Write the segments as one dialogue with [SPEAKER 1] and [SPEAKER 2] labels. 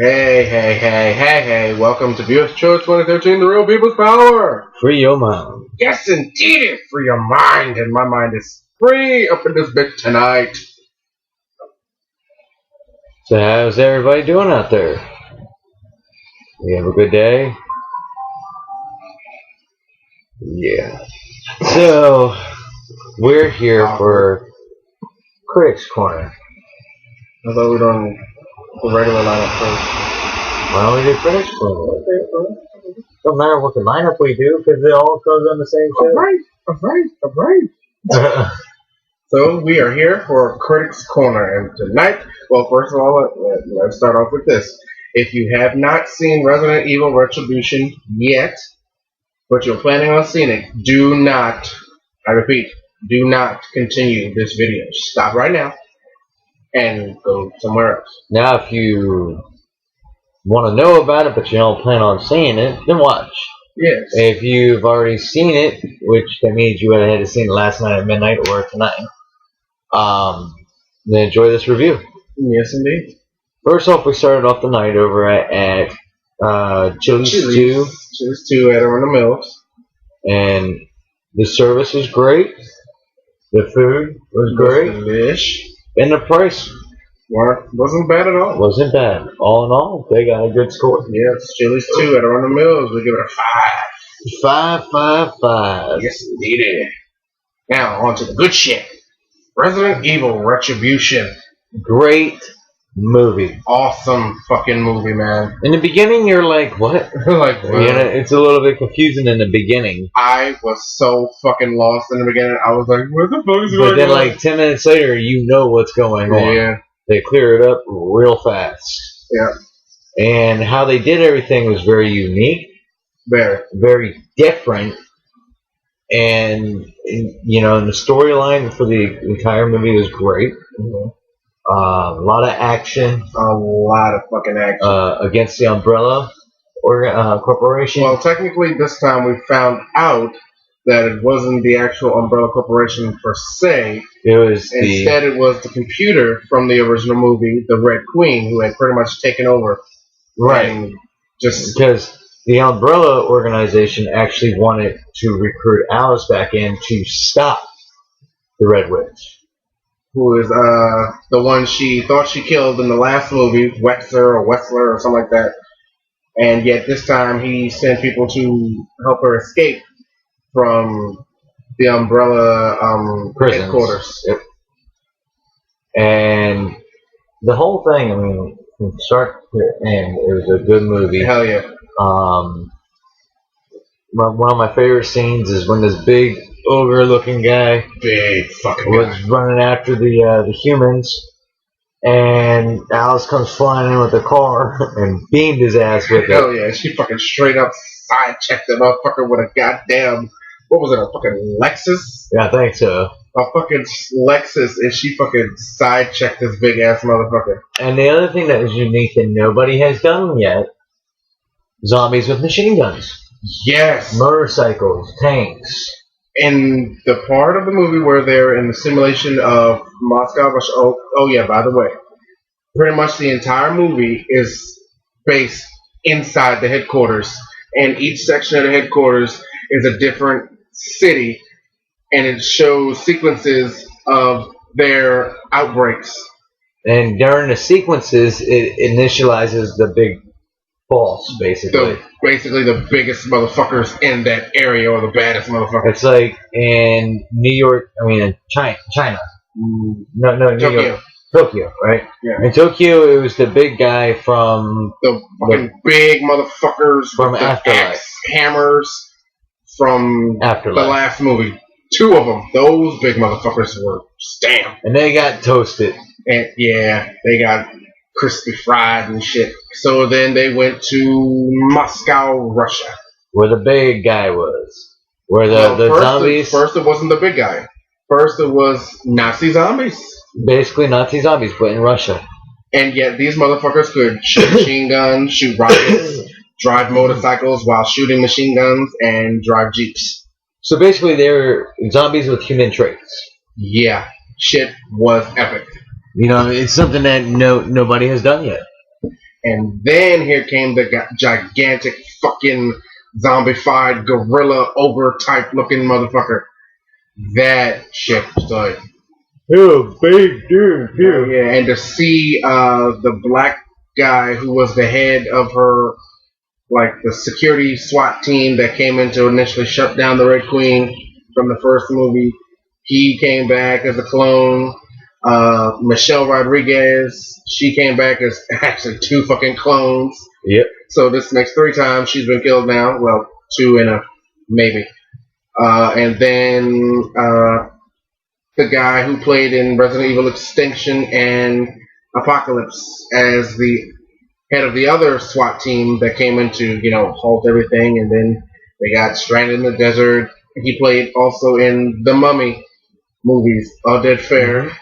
[SPEAKER 1] Hey, welcome to Viewers Choice 2013, The Real People's Power.
[SPEAKER 2] Free your mind.
[SPEAKER 1] Yes, indeed, free your mind, and my mind is free up in this bit tonight.
[SPEAKER 2] So how's everybody doing out there? You have a good day? Yeah. So, we're here for Critics Corner.
[SPEAKER 1] I thought we were doing the regular lineup first.
[SPEAKER 2] Why don't we do Critics Corner? Don't matter what the lineup we do, because it all goes on the same show.
[SPEAKER 1] Alright. So, we are here for Critics Corner, and tonight, well, first of all, let's start off with this. If you have not seen Resident Evil Retribution yet, but you're planning on seeing it, do not, I repeat, do not continue this video. Stop right now and go somewhere else.
[SPEAKER 2] Now, if you want to know about it, but you don't plan on seeing it, then watch.
[SPEAKER 1] Yes.
[SPEAKER 2] If you've already seen it, which that means you had seen it last night at midnight or tonight, then enjoy this review.
[SPEAKER 1] Yes, indeed.
[SPEAKER 2] First off, we started off the night over at Chili's 2.
[SPEAKER 1] Chili's 2 at Arundel Mills.
[SPEAKER 2] And the service was great. The food was great.
[SPEAKER 1] Delish.
[SPEAKER 2] And the price
[SPEAKER 1] wasn't bad at all.
[SPEAKER 2] Wasn't bad. All in all, they got a good score.
[SPEAKER 1] Yes, Chili's 2 at Arundel Mills. We give it a 5.
[SPEAKER 2] 5.
[SPEAKER 1] Yes, indeed. Now, on to the good shit. Resident Evil Retribution.
[SPEAKER 2] Great movie.
[SPEAKER 1] Awesome fucking movie, man.
[SPEAKER 2] In the beginning, you're like, what?
[SPEAKER 1] Like, what?
[SPEAKER 2] Yeah, it's a little bit confusing in the beginning.
[SPEAKER 1] I was so fucking lost in the beginning. I was like, what the fuck is going on?
[SPEAKER 2] But then, like, 10 minutes later, you know what's going on.
[SPEAKER 1] Yeah.
[SPEAKER 2] They clear it up real fast.
[SPEAKER 1] Yeah.
[SPEAKER 2] And how they did everything was very unique. Very different. And you know, and the storyline for the entire movie was great.
[SPEAKER 1] Mm-hmm.
[SPEAKER 2] A lot of action.
[SPEAKER 1] A lot of fucking action.
[SPEAKER 2] Against the Umbrella Corporation.
[SPEAKER 1] Well, technically, this time we found out that it wasn't the actual Umbrella Corporation per se.
[SPEAKER 2] It was
[SPEAKER 1] Instead, it was the computer from the original movie, the Red Queen, who had pretty much taken over.
[SPEAKER 2] Right.
[SPEAKER 1] Just
[SPEAKER 2] because the Umbrella organization actually wanted to recruit Alice back in to stop the Red Witch.
[SPEAKER 1] Who is the one she thought she killed in the last movie, Wexler or something like that. And yet this time he sent people to help her escape from the Umbrella headquarters.
[SPEAKER 2] Yep. And the whole thing, I mean, from start to end, it was a good movie.
[SPEAKER 1] Hell yeah.
[SPEAKER 2] One of my favorite scenes is when this big ogre-looking guy was running after the humans, and Alice comes flying in with a car and beamed his ass with it.
[SPEAKER 1] Hell yeah, she fucking straight up side-checked that motherfucker with a goddamn, what was it, a fucking Lexus?
[SPEAKER 2] Yeah, I think so.
[SPEAKER 1] A fucking Lexus, and she fucking side-checked this big-ass motherfucker.
[SPEAKER 2] And the other thing that was unique that nobody has done yet, zombies with machine guns.
[SPEAKER 1] Yes.
[SPEAKER 2] Motorcycles, tanks.
[SPEAKER 1] In the part of the movie where they're in the simulation of Moscow, Russia. Oh yeah, by the way, pretty much the entire movie is based inside the headquarters, and each section of the headquarters is a different city, and it shows sequences of their outbreaks.
[SPEAKER 2] And during the sequences, it initializes the big boss, basically.
[SPEAKER 1] Basically the biggest motherfuckers in that area, or the baddest motherfuckers.
[SPEAKER 2] It's like in New York, China. No, New York. Tokyo, right?
[SPEAKER 1] Yeah.
[SPEAKER 2] In Tokyo, it was the big guy from...
[SPEAKER 1] The fucking big motherfuckers
[SPEAKER 2] from
[SPEAKER 1] with
[SPEAKER 2] Afterlife.
[SPEAKER 1] the axe hammers from
[SPEAKER 2] Afterlife.
[SPEAKER 1] The last movie. 2 of them. Those big motherfuckers were stamped.
[SPEAKER 2] And they got toasted.
[SPEAKER 1] And yeah, they got crispy fried and shit. So then they went to Moscow, Russia.
[SPEAKER 2] Where the big guy was. Where the zombies...
[SPEAKER 1] First it wasn't the big guy. First it was Nazi zombies.
[SPEAKER 2] Basically Nazi zombies, but in Russia.
[SPEAKER 1] And yet these motherfuckers could shoot machine guns, shoot rockets, drive motorcycles while shooting machine guns, and drive jeeps.
[SPEAKER 2] So basically they're zombies with human traits.
[SPEAKER 1] Yeah. Shit was epic.
[SPEAKER 2] You know, it's something that nobody has done yet.
[SPEAKER 1] And then here came the gigantic fucking zombified gorilla ogre type looking motherfucker. That shit was like,
[SPEAKER 2] oh, big dude, too.
[SPEAKER 1] yeah, and to see the black guy who was the head of her, like the security SWAT team that came in to initially shut down the Red Queen from the first movie, he came back as a clone. Michelle Rodriguez, she came back as actually 2 fucking clones.
[SPEAKER 2] Yep.
[SPEAKER 1] So this makes 3 times she's been killed now. Well, 2 and a maybe. And then the guy who played in Resident Evil Extinction and Apocalypse as the head of the other SWAT team that came in to, halt everything, and then they got stranded in the desert. He played also in the Mummy movies, All Dead Fair. Mm-hmm.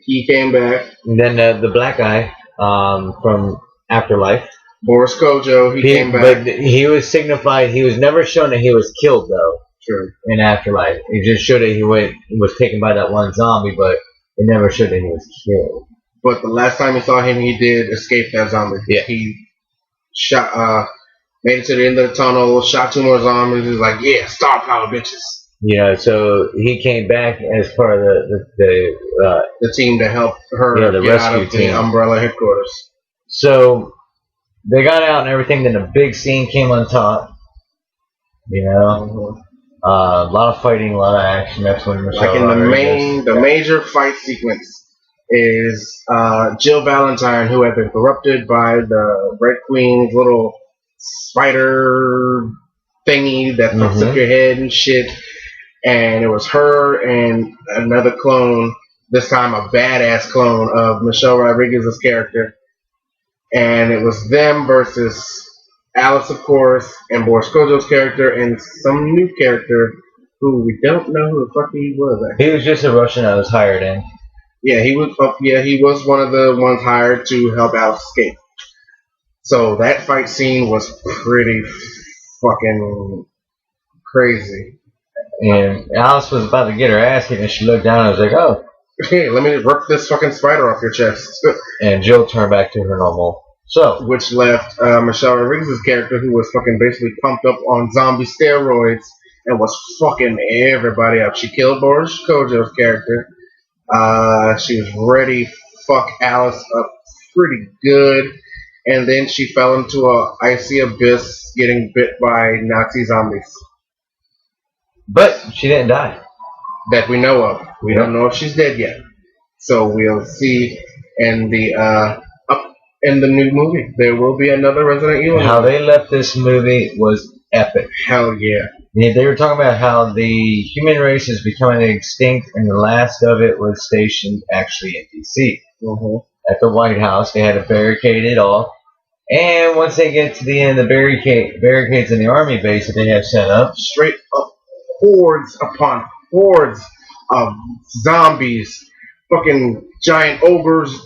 [SPEAKER 1] He came back.
[SPEAKER 2] And then the black guy from Afterlife.
[SPEAKER 1] Boris Kojo, he came back.
[SPEAKER 2] But he was signified, he was never shown that he was killed, though.
[SPEAKER 1] True.
[SPEAKER 2] In Afterlife. It just showed that he was taken by that one zombie, but it never showed that he was killed.
[SPEAKER 1] But the last time we saw him, he did escape that zombie.
[SPEAKER 2] Yeah.
[SPEAKER 1] He shot, made it to the end of the tunnel, shot 2 more zombies. He was like, yeah, star power, bitches.
[SPEAKER 2] Yeah, so he came back as part of
[SPEAKER 1] the team to help her
[SPEAKER 2] the
[SPEAKER 1] get
[SPEAKER 2] rescue
[SPEAKER 1] out of
[SPEAKER 2] team.
[SPEAKER 1] The Umbrella headquarters.
[SPEAKER 2] So they got out and everything. Then a big scene came on top.
[SPEAKER 1] Mm-hmm.
[SPEAKER 2] A lot of fighting, a lot of action. That's when Michelle
[SPEAKER 1] like in the major fight sequence is Jill Valentine, who had been corrupted by the Red Queen's little spider thingy that fucks up your head and shit. And it was her and another clone, this time a badass clone of Michelle Rodriguez's character. And it was them versus Alice, of course, and Boris Kojo's character, and some new character who we don't know who the fuck he was.
[SPEAKER 2] He was just a Russian that was hired in.
[SPEAKER 1] Yeah, he was. He was one of the ones hired to help Alice escape. So that fight scene was pretty fucking crazy.
[SPEAKER 2] And Alice was about to get her ass kicked, and she looked down and was like, "Oh,
[SPEAKER 1] hey, let me rip this fucking spider off your chest."
[SPEAKER 2] And Jill turned back to her normal self.
[SPEAKER 1] Which left Michelle Rodriguez's character, who was fucking basically pumped up on zombie steroids and was fucking everybody up. She killed Boris Kojo's character. She was ready to fuck Alice up pretty good. And then she fell into a icy abyss getting bit by Nazi zombies.
[SPEAKER 2] But she didn't die.
[SPEAKER 1] That we know of. We don't know if she's dead yet. So we'll see in the new movie. There will be another Resident Evil movie.
[SPEAKER 2] How they left this movie was epic.
[SPEAKER 1] Hell yeah.
[SPEAKER 2] They were talking about how the human race is becoming extinct, and the last of it was stationed actually in D.C. At the White House. They had to barricade it off. And once they get to the end of the barricades in the army base that they have set up,
[SPEAKER 1] straight up hordes upon hordes of zombies, fucking giant ogres,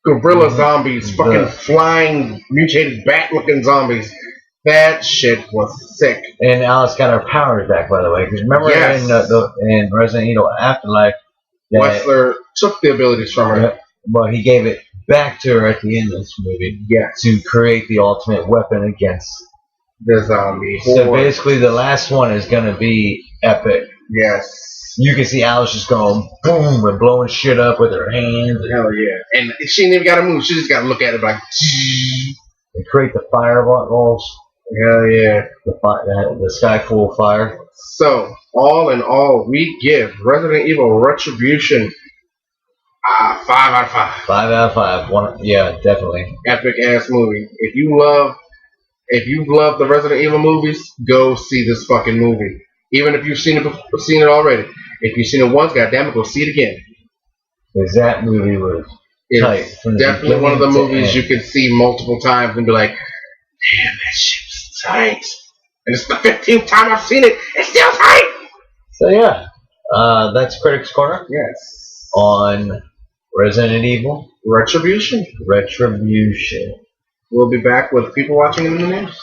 [SPEAKER 1] gorilla zombies, fucking flying mutated bat-looking zombies. That shit was sick.
[SPEAKER 2] And Alice got her powers back, by the way. Because remember in Resident Evil Afterlife,
[SPEAKER 1] Wetzler took the abilities from her.
[SPEAKER 2] Well, he gave it back to her at the end of this movie. To create the ultimate weapon against
[SPEAKER 1] the zombie.
[SPEAKER 2] So basically, the last one is going to be epic.
[SPEAKER 1] Yes.
[SPEAKER 2] You can see Alice just going boom and blowing shit up with her hands.
[SPEAKER 1] Hell yeah. And she ain't even got to move. She just got to look at it like...
[SPEAKER 2] And create the fireballs.
[SPEAKER 1] Hell yeah.
[SPEAKER 2] The sky full of fire.
[SPEAKER 1] So, all in all, we give Resident Evil Retribution 5 out of 5.
[SPEAKER 2] 5 out of 5. Yeah, definitely.
[SPEAKER 1] Epic ass movie. If you've loved the Resident Evil movies, go see this fucking movie. Even if you've seen it already. If you've seen it once, goddammit, go see it again.
[SPEAKER 2] Because that movie was tight.
[SPEAKER 1] Definitely one of the movies you can see multiple times and be like, damn, that shit was tight. And it's the 15th time I've seen it. It's still tight.
[SPEAKER 2] So yeah, that's Critics Corner.
[SPEAKER 1] Yes.
[SPEAKER 2] On Resident Evil
[SPEAKER 1] Retribution.
[SPEAKER 2] Retribution.
[SPEAKER 1] We'll be back with people watching in the news.